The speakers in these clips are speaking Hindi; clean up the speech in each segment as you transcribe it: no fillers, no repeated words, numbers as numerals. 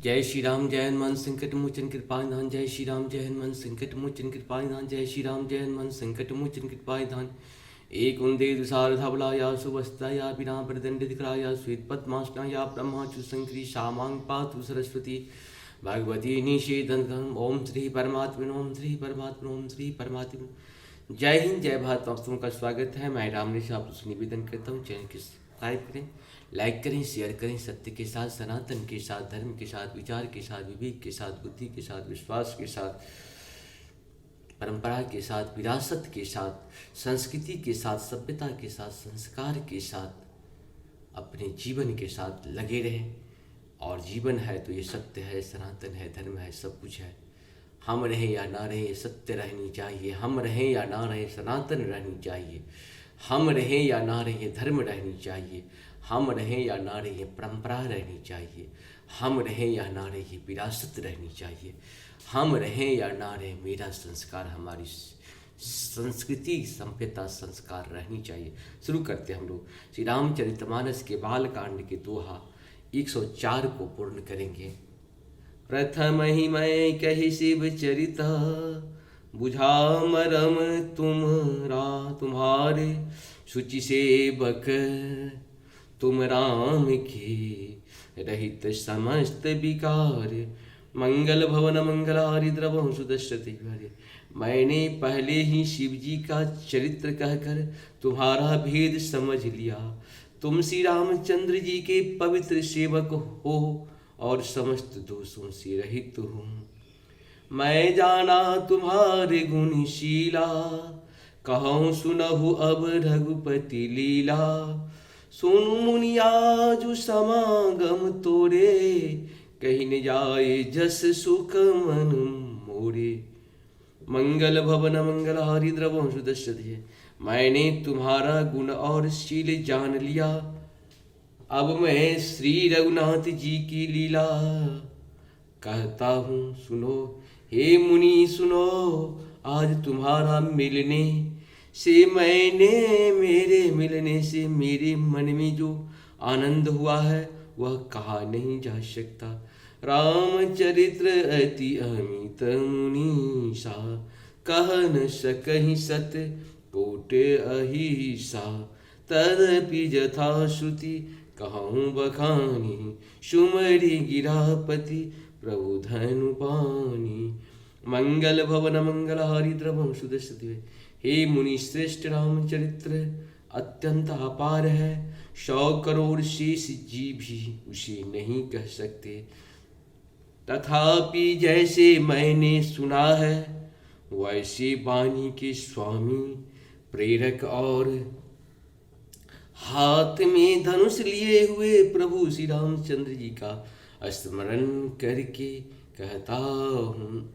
जय श्री राम जय हनुमान संकट मोचन कृपा निधान। जय श्री राम जय हनुमान संकट मोचन कृपा निधान। जय श्री राम जय हनुमान संकट मोचन कृपा निधान। एक उन्दे दुसार धवलाया सुवस्त्राया विना प्रदंड दिक्राया श्वेत पद्मासनाया ब्रह्माचु संकरी शामांग पातु सरस्वती भगवती निषेधन। ओम श्री परमात्मन ओम श्री परमात्मन ओम श्री परमात्मन। जय हिंद जय भारत। आप सबका स्वागत है। मैं राम ऋषि आप सबसे निवेदन करता हूँ चैनल को सब्सक्राइब करें, लाइक करें, शेयर करें। सत्य के साथ, सनातन के साथ, धर्म के साथ, विचार के साथ, विवेक के साथ, बुद्धि के साथ, विश्वास के साथ, परंपरा के साथ, विरासत के साथ, संस्कृति के साथ, सभ्यता के साथ, संस्कार के साथ, अपने जीवन के साथ लगे रहें। और जीवन है तो ये सत्य है, सनातन है, धर्म है, सब कुछ है। हम रहें या ना रहें, सत्य रहनी चाहिए। हम रहें या ना रहें, सनातन रहनी चाहिए। हम रहें या ना रहें, धर्म रहनी चाहिए। हम रहें या ना रहें, परंपरा रहनी चाहिए। हम रहें या ना रहें, विरासत रहनी चाहिए। हम रहें या ना रहें, मेरा संस्कार, हमारी संस्कृति, सभ्यता, संस्कार रहनी चाहिए। शुरू करते हम लोग श्री रामचरितमानस के बाल कांड के दोहा 104 को पूर्ण करेंगे। प्रथम ही मैं कही शिव चरिता, बुझा मरम तुम्हारे, शुचि सेवक तुम राम के, रहित समस्त विकार, मंगल भवन मंगलारि द्रवहु सुदशरथि हरे। मैंने पहले ही शिव जी का चरित्र कहकर तुम्हारा भेद समझ लिया। तुम श्री रामचंद्र जी के पवित्र सेवक हो और समस्त दोषों से रहित हो। मैं जाना तुम्हारे गुणशीला, कहूँ सुनहु अब रघुपति लीला। सुनु मुनिया जो समागम तोरे, कहीं न जाए जस सुख मन मोरे। मंगल भवन मंगलहारी द्रवहु सुदशरथि। मैंने तुम्हारा गुण और शील जान लिया। अब मैं श्री रघुनाथ जी की लीला कहता हूँ सुनो। हे मुनि सुनो, आज तुम्हारा मिलने से मेरे मिलने से मेरे मन में जो आनंद हुआ है वह कहा नहीं जा सकता। रामचरित्र अति अमित मुनीसा, कह न सकहि सत कोट अहिसा। तदपि जथा श्रुति कहूँ बखानी, सुमरि गिरापति प्रभु धनु पानी। मंगल भवन मंगलहारी द्रवहु सुदशरथि। हे मुनि श्रेष्ठ रामचरित्र अत्यंत अपार है। 100 करोड़ शेष जी भी उसे नहीं कह सकते। तथापि जैसे मैंने सुना है वैसे वाणी के स्वामी, प्रेरक और हाथ में धनुष लिए हुए प्रभु श्री रामचंद्र जी का स्मरण करके कहता हूँ।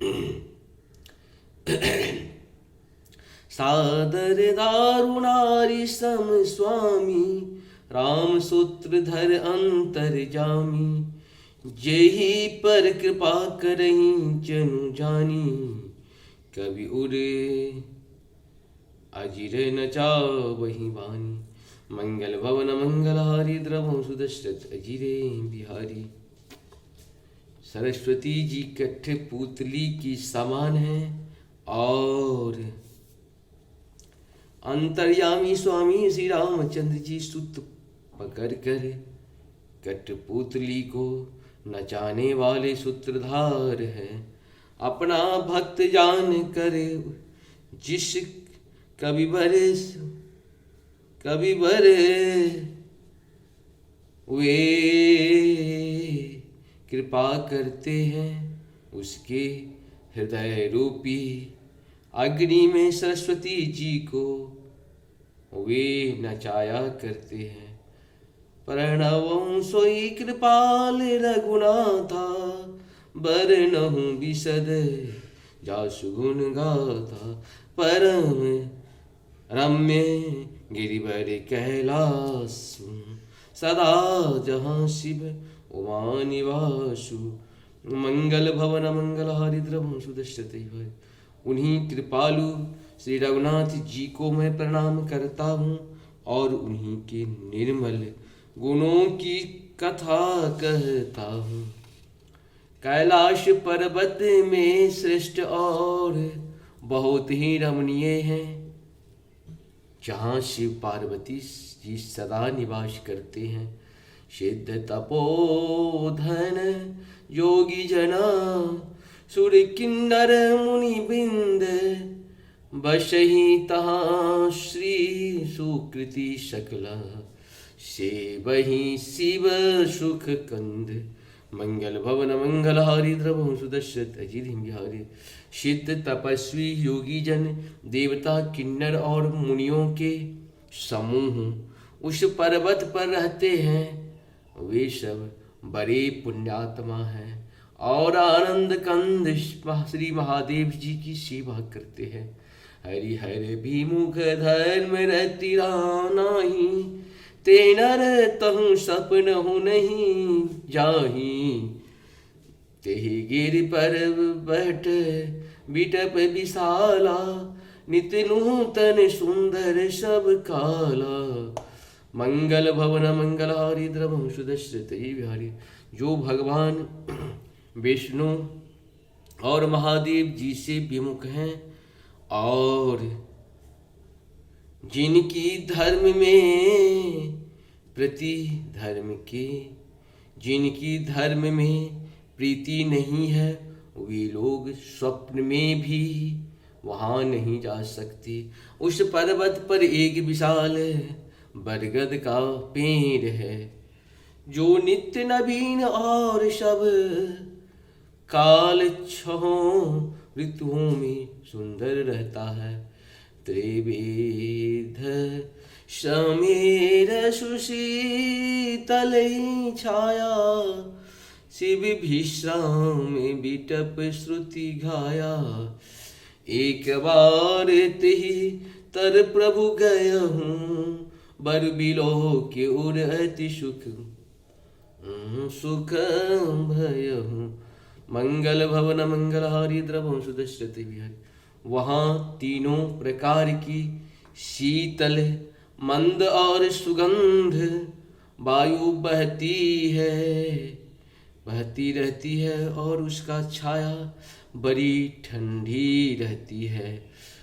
सादर दारुणारी सम स्वामी, राम सूत्रधर अंतर जामी। जेहि पर कृपा करहीं जनु जानी, कवि उरे अजिर न चावहि वाणी। मंगल भवन मंगलहारी द्रवहु सुदशरथ अजिरे बिहारी। सरस्वती जी कठपुतली की समान है और अंतर्यामी स्वामी श्री रामचंद्र जी सुत पकड़ कर कठपुतली को नचाने वाले सूत्रधार हैं। अपना भक्त जान कर जिस कविवर वे कृपा करते हैं, उसके हृदय रूपी अग्नि में सरस्वती जी को वे नचाया करते हैं। प्रणवं सोई कृपाल रघुनाथा, बरनहु विशद जासु गुण गाथा। परम रम्य गिरिवर कैलासु, सदा जहाँ शिव उमा निवासु। मंगल भवन मंगलहारी द्रवहु सुदशरथि हरे। उन्हीं कृपालु श्री रघुनाथ जी को मैं प्रणाम करता हूँ और उन्हीं के निर्मल गुणों की कथा कहता हूँ। कैलाश पर्वत में श्रेष्ठ और बहुत ही रमणीय है, जहाँ शिव पार्वती जी सदा निवास करते हैं। सिद्ध तपोधन योगी जना सुर किन्नर मुनि बिंद, बसहि तहाँ श्री सुकृति सकला, सेवहि शिव सुख कंद। मंगल भवन मंगलहारी द्रवहु सुदर्शन अजित बिहारी। सिद्ध तपस्वी योगी जन देवता किन्नर और मुनियों के समूह उस पर्वत पर रहते हैं। वे सब बड़े पुण्यात्मा हैं और आनंद कंद श्री महादेव जी की सेवा करते हैं। हरि हर विमुख धर्म रति नाही, ते नर तहु सपन हु नहीं जाही। तेहि गिर पर बैठ बिटप विशाला, नित नूतन सुंदर सब काला। मंगल भवन मंगलहारी द्रवहु सुदर्शन बिहारी। जो भगवान विष्णु और महादेव जी से विमुख हैं और जिनकी धर्म में प्रीति नहीं है, वे लोग स्वप्न में भी वहाँ नहीं जा सकते। उस पर्वत पर एक विशाल बरगद का पेड़ है, जो नित्य नवीन और सब काल छहों ऋतुओं में सुंदर रहता है। त्रिवेद समीर सुशीतल छाया, शिव विश्राम बिटप श्रुति घाया। एक बार तेहि तर प्रभु गय हूँ, बर बिलो के उर अति सुख भय हूँ। मंगल भवन मंगलहारी द्रवहु सुदर्शन बिहारी। वहाँ तीनों प्रकार की शीतल मंद और सुगंध वायु बहती रहती है और उसका छाया बड़ी ठंडी रहती है।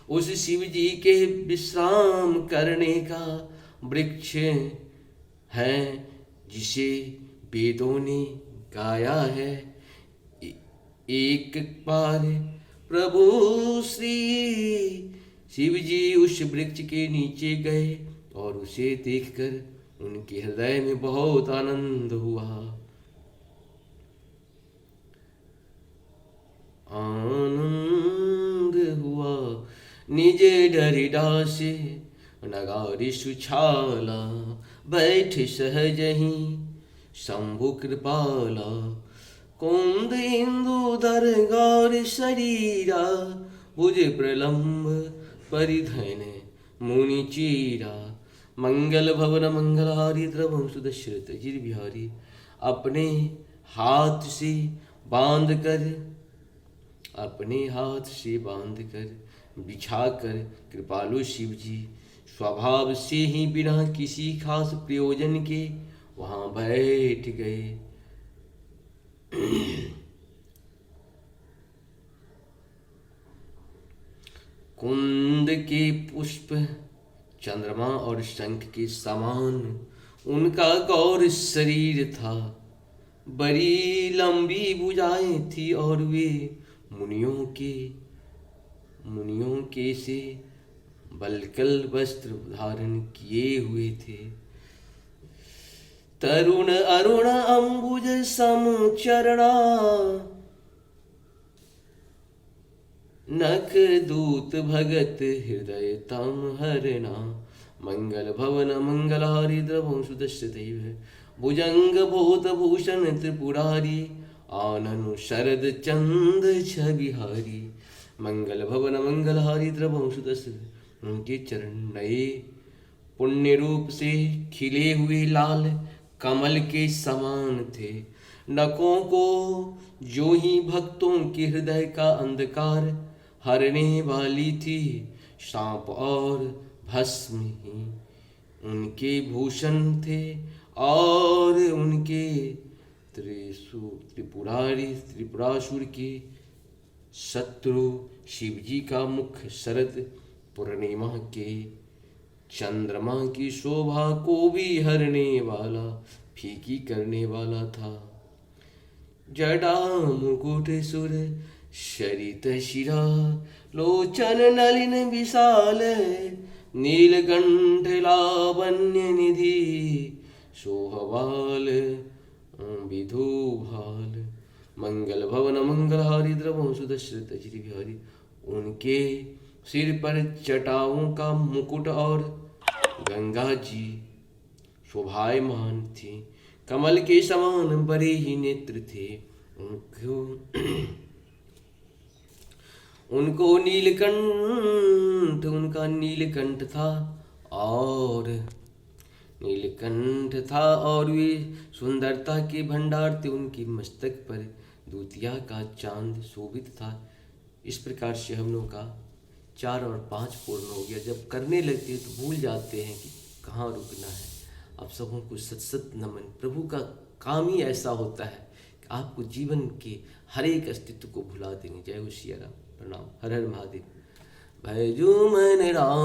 उस शिव जी के विश्राम करने का वृक्ष है, जिसे वेदों ने गाया है। एक बार प्रभु श्री शिव जी उस वृक्ष के नीचे गए और उसे देखकर उनके हृदय में बहुत आनंद हुआ। निज डरि डासे नगारि सुछाला, बैठ सहजहि शंभु कृपाला। कुंद इंदुधर गौर शरीरा, भुज प्रलंब परिधन मुनि चीरा। मंगल भवन मंगलहारी द्रवहु सुदर्शन बिहारी। अपने हाथ से बांध कर बिछाकर कृपालु शिव जी स्वभाव से ही बिना किसी खास प्रयोजन के वहां बैठ गए। कुंद के पुष्प चंद्रमा और शंख के समान उनका गौर शरीर था। बड़ी लंबी भुजाएं थी और वे मुनियों के से बलकल वस्त्र धारण किए हुए थे। तरुण अरुण अंबुज समचरणा, नख दूत भगत हृदय तम हरणा। मंगल भवन मंगलहारी द्रवहु सुदर्शन भुजंग भूत भूषण त्रिपुरारी। आननु शरद चंद छबिहारी। मंगल भवन मंगलहारी द्रवहु सुदर्शन। उनके चरण नए पुण्य रूप से खिले हुए लाल कमल के समान थे। नखों को जो ही भक्तों के हृदय का अंधकार हरने वाली थी, सांप और भस्म ही उनके भूषण थे और उनके त्रिपुरासुर के शत्रु शिव जी का मुख शरद पूर्णिमा के चंद्रमा की शोभा को भी हरने वाला, फीकी करने वाला था। जटा मुकुट सुर शरित शिरा, लोचन नलिन विशाल, नीलकंठ लावण्य निधि, शोभबाल विधुभाल, मंगल भवन मंगलहारी द्रवंशु दशरथ जी बिहारी। उनके सिर पर जटाओं का मुकुट और गंगा जी शोभायमान थी, कमल के समान बड़े ही नेत्र थे। उनको नीलकंठ, उनका नीलकंठ था और वे सुंदरता के भंडार थे। उनके मस्तक पर दूतिया का चांद शोभित था। इस प्रकार से हम लोग का 4 और 5 पूर्ण हो गया। जब करने लगते हैं तो भूल जाते हैं कि कहाँ रुकना है। आप सबों को सत सत नमन। प्रभु का काम ही ऐसा होता है कि आपको जीवन के हर एक अस्तित्व को भुला देनी। जय हो सिया राम। प्रणाम। हर हर महादेव। भजो मन राम।